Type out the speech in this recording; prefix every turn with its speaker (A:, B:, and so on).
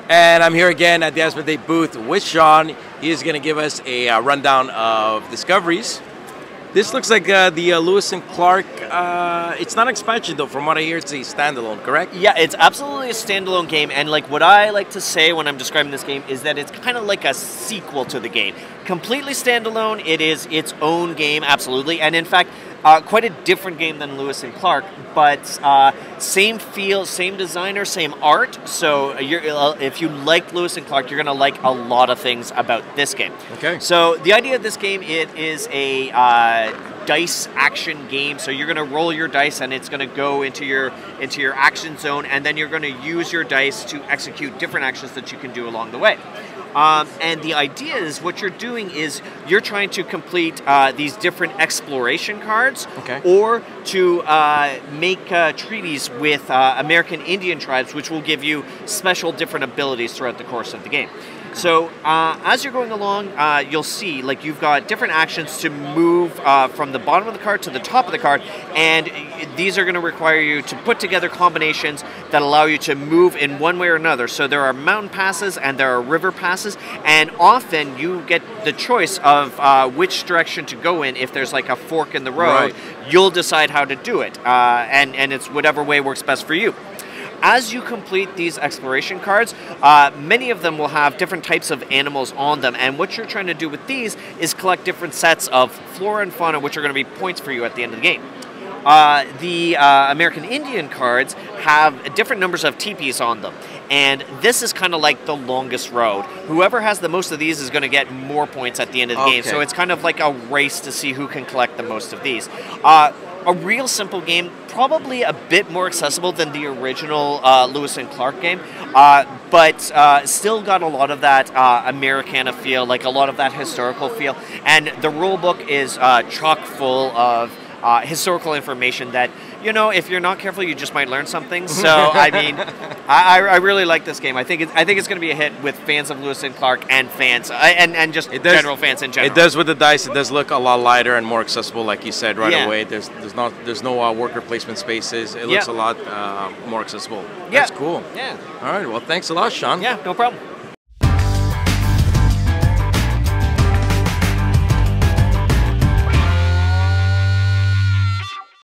A: And I'm here again at the Asmodee booth with Sean. He is going to give us a rundown of discoveries. This looks like the Lewis and Clark. It's not an expansion though. From what I hear, it's a standalone, correct?
B: Yeah, it's absolutely a standalone game. And like what I like to say when I'm describing this game is that it's kind of like a sequel to the game. Completely standalone. It is its own game, absolutely. And in fact, quite a different game than Lewis and Clark, but same feel, same designer, same art. So if you like Lewis and Clark, you're going to like a lot of things about this game.
A: Okay.
B: So the idea of this game, it is a dice action game. So you're going to roll your dice, and it's going to go into your action zone, and then you're going to use your dice to execute different actions that you can do along the way. And the idea is what you're doing is you're trying to complete these different exploration cards,
A: okay,
B: or to make treaties with American Indian tribes, which will give you special different abilities throughout the course of the game. So as you're going along, you'll see like you've got different actions to move from the bottom of the card to the top of the card, and these are going to require you to put together combinations that allow you to move in one way or another. So there are mountain passes and there are river passes, and often you get the choice of which direction to go in. If there's like a fork in the road,
A: right,
B: you'll decide how to do it, and it's whatever way works best for you. As you complete these exploration cards, many of them will have different types of animals on them, and what you're trying to do with these is collect different sets of flora and fauna, which are going to be points for you at the end of the game. The American Indian cards have different numbers of teepees on them, and this is kind of like the longest road. Whoever has the most of these is going to get more points at the end of the game, so it's kind of like a race to see who can collect the most of these. A real simple game, probably a bit more accessible than the original Lewis and Clark game, but still got a lot of that Americana feel, like a lot of that historical feel, and the rule book is chock full of historical information that, you know, if you're not careful, you just might learn something. So, I mean, I really like this game. I think it's going to be a hit with fans of Lewis and Clark and fans, and just general fans in general.
A: It does with the dice. It does look a lot lighter and more accessible, like you said right away. There's no worker placement spaces. It looks a lot more accessible. That's cool.
B: Yeah.
A: All right. Well, thanks a lot, Sean.
B: Yeah, no problem.